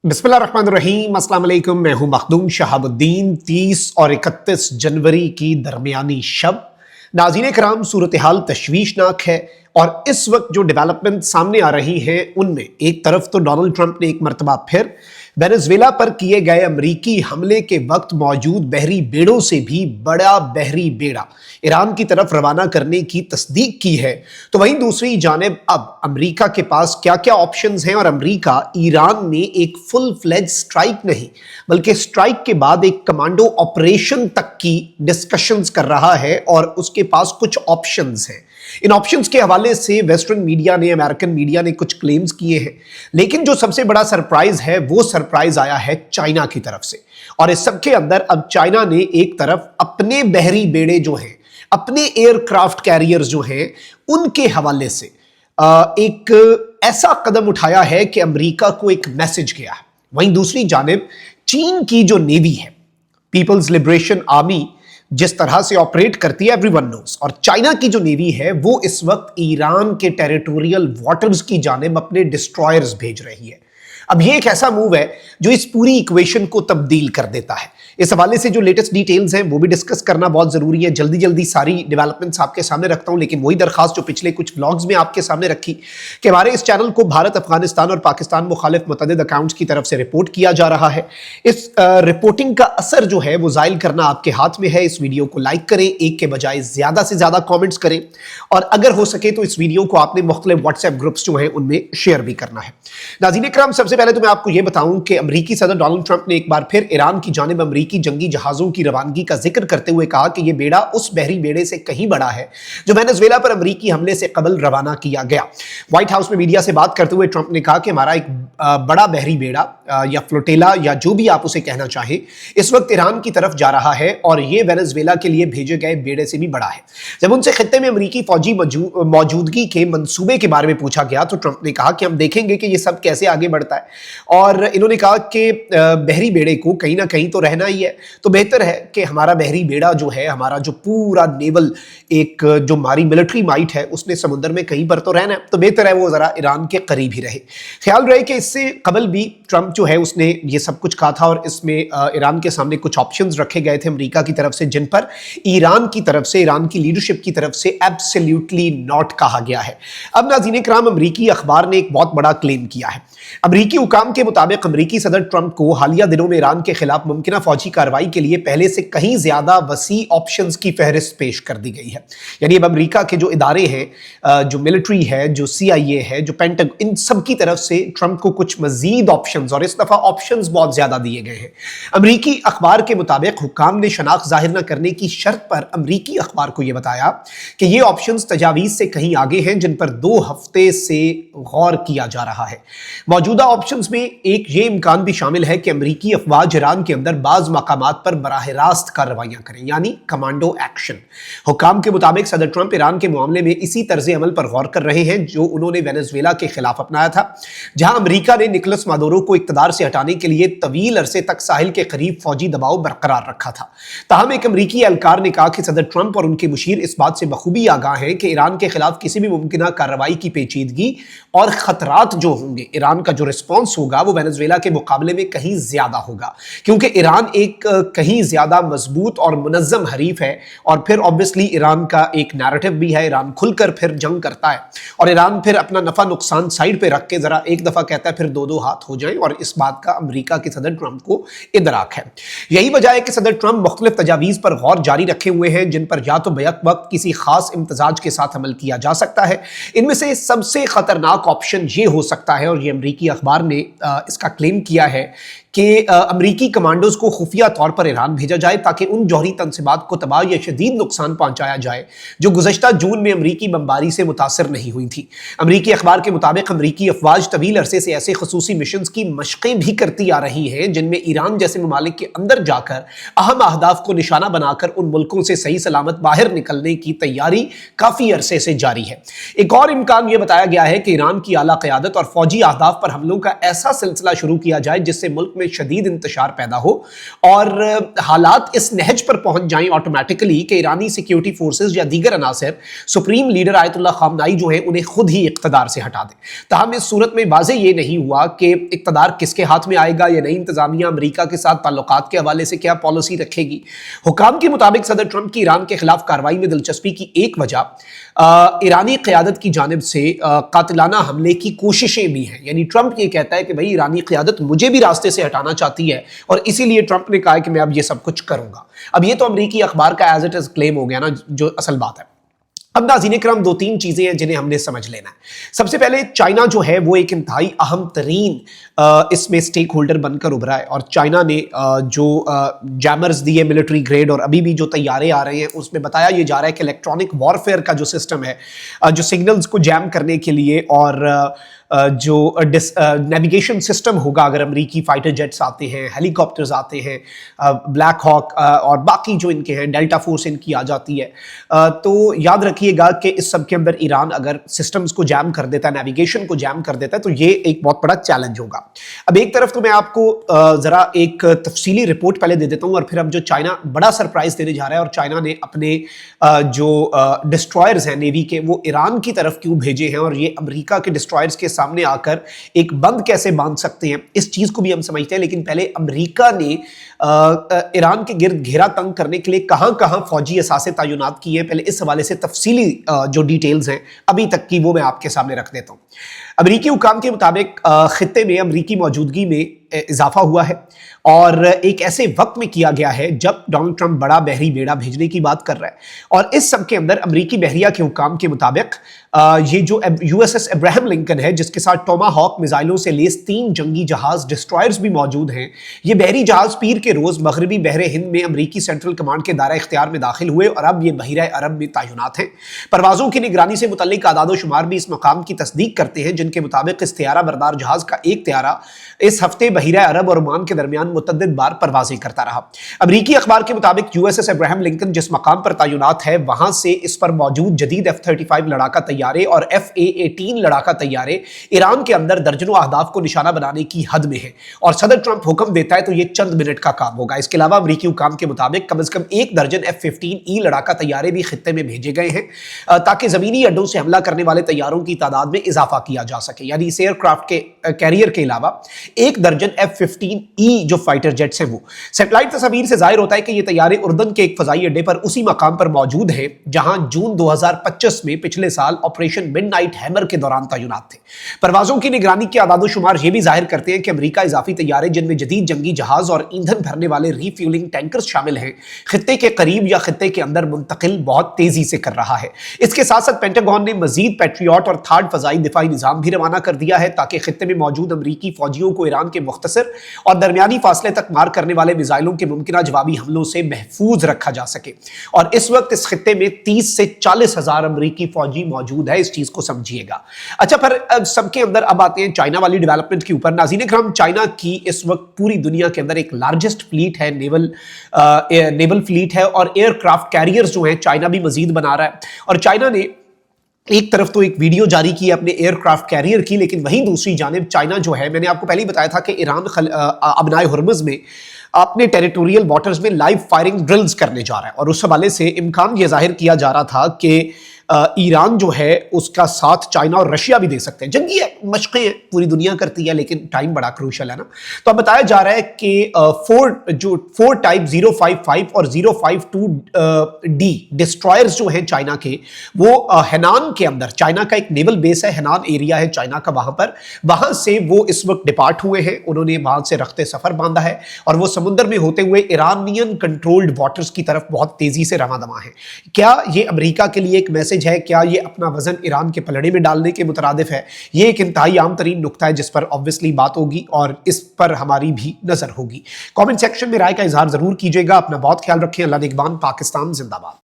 बिस्मिल्लाहिर्रहमानिर्रहीम, अस्सलाम वालेकुम। मैं हूं मखदूम शहाबुद्दीन। 30 और 31 जनवरी की दरमियानी शब। नाज़रीन कराम, सूरत हाल तशवीशनाक है और इस वक्त जो डेवलपमेंट सामने आ रही हैं उनमें एक तरफ तो डोनाल्ड ट्रंप ने एक मरतबा फिर वेनेजुएला पर किए गए अमरीकी हमले के वक्त मौजूद बहरी बेड़ों से भी बड़ा बहरी बेड़ा ईरान की तरफ रवाना करने की तस्दीक की है। तो वहीं दूसरी जानिब अब अमरीका के पास क्या क्या ऑप्शंस हैं और अमरीका ईरान में एक फुल फ्लेज स्ट्राइक नहीं बल्कि स्ट्राइक के बाद एक कमांडो ऑपरेशन तक की डिस्कशंस कर रहा है और उसके पास कुछ ऑप्शंस हैं। इन ऑप्शंस के हवाले से वेस्टर्न मीडिया ने, अमेरिकन मीडिया ने कुछ क्लेम्स किए हैं, लेकिन जो सबसे बड़ा सरप्राइज है वो सरप्राइज आया है चाइना की तरफ से। और इस सब के अंदर अब चाइना ने एक तरफ अपने बहरी बेड़े जो हैं, अपने एयरक्राफ्ट कैरियर्स जो हैं, उनके हवाले से एक ऐसा कदम उठाया है कि अमेरिका को एक मैसेज गया है। वहीं दूसरी जानिब चीन की जो नेवी है, पीपल्स लिबरेशन आर्मी, जिस तरह से ऑपरेट करती है एवरीवन नोस, और चाइना की जो नेवी है वो इस वक्त ईरान के टेरिटोरियल वाटर्स की जानिब अपने डिस्ट्रॉयर्स भेज रही है। अब ये एक ऐसा मूव है जो इस पूरी इक्वेशन को तब्दील कर देता है। इस हवाले से जो लेटेस्ट डिटेल्स हैं वो भी डिस्कस करना बहुत जरूरी है। जल्दी जल्दी सारी डेवलपमेंट्स आपके सामने रखता हूं, लेकिन वही दरखास्त जो पिछले कुछ व्लॉग्स में आपके सामने रखी कि हमारे इस चैनल को भारत, अफगानिस्तान और पाकिस्तान मुखालिफ मुतअद्दिद अकाउंट्स की तरफ से रिपोर्ट किया जा रहा है। इस रिपोर्टिंग का असर जो है वो जाहिर करना आपके हाथ में है। इस वीडियो को लाइक करें, एक के बजाय ज्यादा से ज्यादा कॉमेंट्स करें, और अगर हो सके तो इस वीडियो को आपने मुख्तलिफ व्हाट्सएप ग्रुप्स जो हैं उनमें शेयर भी करना है। नाज़रीन इकराम, सबसे पहले तो मैं आपको यह बताऊं कि अमेरिकी सदर डोनाल्ड ट्रंप ने एक बार फिर ईरान की जानिब अमेरिकी जंगी जहाजों की रवानगी का जिक्र करते हुए कहा कि यह बेड़ा उस बहरी बेड़े से कहीं बड़ा है जो वेनेजुएला पर अमेरिकी हमले से कबल रवाना किया गया। व्हाइट हाउस में मीडिया से बात करते हुए ट्रंप ने कहा कि हमारा एक बड़ा बहरी बेड़ा या फ्लोटेला या जो भी आप उसे कहना चाहें, इस वक्त ईरान की तरफ जा रहा है और यह वेनेजुएला के लिए भेजे गए बेड़े से भी बड़ा है। जब उनसे खित्ते में अमेरिकी फौजी मौजूदगी के मंसूबे के बारे में पूछा गया तो ट्रंप ने कहा कि हम देखेंगे कि यह सब कैसे आगे बढ़ता है, और इन्होंने कहा कि बहरी बेड़े को कहीं ना कहीं तो रहना ही है, तो बेहतर है कि हमारा बहरी बेड़ा जो है, हमारा जो पूरा नेवल एक जो हमारी मिलिट्री माइट है उसने समुद्र में कहीं पर तो रहना है, तो बेहतर है वो जरा ईरान के करीब ही रहे। ख्याल रहे कि इससे कबल भी ट्रंप जो है उसने ये सब कुछ कहा था और इसमें ईरान के सामने कुछ ऑप्शंस रखे गए थे अमेरिका की तरफ से, जिन पर ईरान की तरफ से, ईरान की लीडरशिप की तरफ से एब्सोल्युटली नॉट कहा गया है। अब नाज़रीन इकराम, अमेरिकी अखबार ने एक बहुत बड़ा क्लेम किया है। अमेरिकी हुकाम के मुताबिक अमेरिकी सदर ट्रंप को हालिया दिनों में ईरान के खिलाफ मुमकिन फौजी कार्रवाई के लिए पहले से कहीं ज्यादा वसी ऑप्शंस की फहरिस्त पेश कर दी गई है। यानी अब अमेरिका के जो इदारे हैं, जो मिलिट्री है, जो CIA है, जो पेंटागन, इन सब की तरफ से ट्रंप को कुछ मजीद ऑप्शंस, और इस दफा ऑप्शंस बहुत ज्यादा दिए गए हैं। अमेरिकी अखबार के मुताबिक हुकाम ने शनाख्त जाहिर न करने की शर्त पर अमेरिकी अखबार को यह बताया कि ये ऑप्शंस तजावीज से कहीं आगे हैं, जिन पर 2 हफ्ते से गौर किया जा रहा है। मौजूदा ऑप्शंस में एक ये इम्कान भी शामिल है कि अमेरिकी अफवाज ईरान के अंदर बाज मकामात पर बराह रास्त कार्रवाइयां करें, यानी कमांडो एक्शन। हुकाम के मुताबिक सदर ट्रंप ईरान के मामले में इसी तर्ज अमल पर गौर कर रहे हैं जो उन्होंने वेनेजुएला के खिलाफ अपनाया था, जहां अमेरिका ने निकोलस मादुरो को इक्तदार से हटाने के लिए तवील अरसे तक साहिल के करीब फौजी दबाव बरकरार रखा था। ताहम एक अमेरिकी एहलकार ने कहा कि सदर ट्रंप और उनके मुशीर इस बात से बखूबी आगाह हैं कि ईरान के खिलाफ किसी भी मुमकिन कार्रवाई की पेचीदगी और खतरात जो होंगे, ईरान का जो रिस्पॉन्स होगा वो वेनेजुएला के मुकाबले में कहीं ज्यादा होगा, क्योंकि ईरान एक कहीं ज्यादा मजबूत और मुनज़्ज़म हरीफ है। और फिर ऑब्वियसली ईरान का एक नैरेटिव भी है, ईरान खुलकर फिर जंग करता है और ईरान फिर अपना नफा नुकसान साइड पे रख के जरा एक दफा कहता है फिर 2-2 हाथ हो जाए, और इस बात का अमेरिका के सदर ट्रंप को इदराक है। यही वजह है कि सदर ट्रंप मुख्तलिफ तजावीज़ पर गौर जारी रखे हुए हैं, जिन पर या तो बैक वक्त किसी खास इम्तजाज के साथ अमल किया जा सकता है। इनमें से सबसे खतरनाक ऑप्शन ये हो सकता है, और ये अमेरिकी अखबार ने इसका क्लेम किया है कि अमेरिकी कमांडोज को खुफिया तौर पर ईरान भेजा जाए ताकि उन जौहरी तंसीबात को तबाह या शदीद नुकसान पहुंचाया जाए जो गुज़श्ता जून में अमेरिकी बमबारी से मुतासर नहीं हुई थी। अमेरिकी अखबार के मुताबिक अमेरिकी अफवाज तवील अरसे से ऐसे खसूसी मिशंस की मशक़ें भी करती आ रही हैं जिनमें ईरान जैसे ममालिक के अंदर जाकर अहम अहदाफ को निशाना बनाकर उन मुल्कों से सही सलामत बाहर निकलने की तैयारी काफ़ी अरसे से जारी है। एक और इम्कान यह बताया गया है कि ईरान की आला क़यादत और फौजी अहदाफ पर हमलों का ऐसा सिलसिला शुरू किया जाए जिससे मुल्क में शदीद इंतशार पैदा हो और हालात इस नहज पर पहुंच जाएं ऑटोमेटिकली कि ईरानी सिक्योरिटी फोर्सेज या दीगर अनासर सुप्रीम लीडर आयतुल्लाह खामनाई जो है उन्हें खुद ही इक़्तिदार से हटा दें। ताहम इस सूरत में वाज़े ये नहीं हुआ कि इक़्तिदार किसके हाथ में आएगा या नई इंतजामिया अमरीका के साथ ताल्लुकात के हवाले से क्या पॉलिसी रखेगी। हुकाम के मुताबिक सदर ट्रंप की ईरान के खिलाफ कार्रवाई में दिलचस्पी की एक वजह ईरानी क़यादत की जानिब से कातिलाना हमले की कोशिशें भी हैं। यानी ट्रंप ये कहता है कि भाई ईरानी क़यादत मुझे भी रास्ते से हटाना चाहती है और इसीलिए ट्रंप ने कहा कि मैं अब ये सब कुछ करूंगा। अब ये तो अमरीकी अखबार का एज इट इज क्लेम हो गया ना, जो असल बात है। अब नाज़रीन इकराम दो तीन चीज़ें हैं जिन्हें हमने समझ लेना है। सबसे पहले चाइना जो है वो एक इंतहाई अहम तरीन इसमें स्टेक होल्डर बनकर उभरा है और चाइना ने जो जैमर्स दिए मिलिट्री ग्रेड और अभी भी जो तैयारे आ रहे हैं उसमें बताया ये जा रहा है कि इलेक्ट्रॉनिक वॉरफेयर का जो सिस्टम है, जो सिग्नल्स को जैम करने के लिए और जो नेविगेशन सिस्टम होगा अगर अमरीकी फाइटर जेट्स आते हैं, हेलीकॉप्टर्स आते हैं, ब्लैक हॉक और बाकी जो इनके हैं, डेल्टा फोर्स इनकी आ जाती है, तो याद रखिएगा कि इस सब के अंदर ईरान अगर सिस्टम्स को जैम कर देता है, नेविगेशन को जैम कर देता है, तो ये एक बहुत बड़ा चैलेंज होगा। अब एक तरफ तो मैं आपको ज़रा एक तफसीली रिपोर्ट पहले दे देता हूँ और फिर अब जो चाइना बड़ा सरप्राइज देने जा रहा है और चाइना ने अपने जो डिस्ट्रॉयर्स हैं नेवी के वो ईरान की तरफ क्यों भेजे हैं और ये अमरीका के डिस्ट्रॉयर्स के सामने आकर एक बंद कैसे बांध सकते हैं, इस चीज को भी हम समझते हैं। लेकिन पहले अमेरिका ने ईरान के गिर्द घेरा तंग करने के लिए कहां कहां फौजी असासे तैनात किए हैं, पहले इस हवाले से तफसीली जो डिटेल्स हैं अभी तक की वो मैं आपके सामने रख देता हूं। अमरीकी हुकाम के मुताबिक खित्ते में अमरीकी मौजूदगी में इजाफा हुआ है और एक ऐसे वक्त में किया गया है जब डोनाल्ड ट्रंप बड़ा बहरी बेड़ा भेजने की बात कर रहा है और इस सब के अंदर अमरीकी बहरिया के हुकाम के मुताबिक ये जो यूएसएस अब्राहम लिंकन है जिसके साथ टोमाहॉक मिसाइलों से लेस 3 जंगी जहाज डिस्ट्रॉयर्स भी मौजूद हैं, ये बहरी जहाज पीर के रोज मगरबी बहरे हिंद में अमरीकी सेंट्रल कमांड के दायरा इख्तियार में दाखिल हुए और अब ये बहिरा अरब में तैनात हैं। परवाजों की निगरानी से मुतल्लिक आदाद शुमार भी इस मकाम की तस्दीक करते हैं जिनके मुताबिक इस त्यारा बरदार जहाज का एक त्यारा इस हफ्ते बहिरा अरब और ओमान के दरमियान मुतअद्दिद बार परवाजें करता रहा। अमरीकी अखबार के मुताबिक यूएसएस अब्राहम लिंकन जिस मकाम पर तैनात है वहां से इस पर मौजूद जदीद F-35 लड़ाका तैयारे और FA-18 लड़ाका तैयारे ईरान के अंदर दर्जनों अहदाफ को निशाना बनाने की हद में है और सदर ट्रंप हुक्म देता है तो ये चंद मिनट का काम होगा। इसके अलावा अमरीकी हुकाम के मुताबिक कम से कम 1 दर्जन F-15E लड़ाका तैयारे भी खित्ते में भेजे गए हैं ताकि जमीनी अड्डों से हमला करने वाले तैयारों की तादाद में इजाफा किया जा सके। यानी इस एयरक्राफ्ट के कैरियर के अलावा 1 दर्जन F-15E जो फाइटर जेट्स हैं वो। सैटेलाइट तस्वीर से जाहिर होता है कि ये तैयारे उर्दन के एक फजाई अड्डे पर उसी मकाम पर मौजूद हैं जहां जून 2025 में पिछले साल ऑपरेशन मिडनाइट हैमर के दौरान तैनात थे। परवाजों की निगरानी के आदाद शुमार ये भी जाहिर करते हैं कि अमेरिका इजाफी तैयारे जिनमें जदीद जंगी जहाज और ईंधन भरने वाले रीफ्यूलिंग टैंकर्स शामिल हैं खित्ते के करीब या खित्ते के अंदर मुंतकिल बहुत तेजी से कर रहा है। इसके साथ साथ पेंटागन ने मजीद पैट्रियट और थर्ड फजाई दिफाई निजाम भी रवाना कर दिया है ताकि खित्ते में मौजूद अमरीकी फौजियों को ईरान के मुख्तसर और दरमियानी फासले तक मार करने वाले मिसाइलों के मुमकिन जवाबी हमलों से महफूज रखा जा सके। और इस वक्त इस खित्ते में 30 से 40 हजार अमरीकी फौजी मौजूद है, इस चीज को समझिएगा। अच्छा, फिर सबके अंदर अब आते हैं चाइना वाली डेवलपमेंट के ऊपर। नाज़रीन इकराम, चाइना की इस वक्त पूरी दुनिया के अंदर एक लार्जेस्ट फ्लीट है, नेवल फ्लीट है और एयरक्राफ्ट कैरियर्स जो है चाइना भी मजीद बना रहा है। और चाइना ने एक तरफ तो एक वीडियो जारी की अपने एयरक्राफ्ट कैरियर की, लेकिन वहीं दूसरी जानिब चाइना जो है, मैंने आपको पहले ही बताया था कि ईरान अबनाए हुर्मुज़ में अपने टेरिटोरियल वाटर्स में लाइव फायरिंग ड्रिल्स करने जा रहा है और उस हवाले से इम्कान यह जाहिर किया जा रहा था कि ईरान जो है उसका साथ चाइना और रशिया भी दे सकते हैं। जंगी है, मशक़ें हैं, पूरी दुनिया करती है, लेकिन टाइम बड़ा क्रूशल है ना। तो अब बताया जा रहा है कि 4 टाइप 055 और 052D डिस्ट्रॉयर्स जो हैं चाइना के, वो हेनान के अंदर, चाइना का एक नेवल बेस है, हेनान एरिया है चाइना का, वहां से वो इस वक्त डिपार्ट हुए हैं। उन्होंने वहां से रखते सफर बांधा है और वो समुद्र में होते हुए ईरानियन कंट्रोल्ड वाटर्स की तरफ बहुत तेजी से रवाना दवा है। क्या ये अमेरिका के लिए एक मैसेज है? क्या ये अपना वजन ईरान के पलड़े में डालने के मुतरादिफ है? ये एक इंतहाई आम तरीन नुक्ता है जिस पर ऑब्वियसली बात होगी और इस पर हमारी भी नजर होगी। कमेंट सेक्शन में राय का इजहार जरूर कीजिएगा। अपना बहुत ख्याल रखें। अल्लाह निगहबान। पाकिस्तान जिंदाबाद।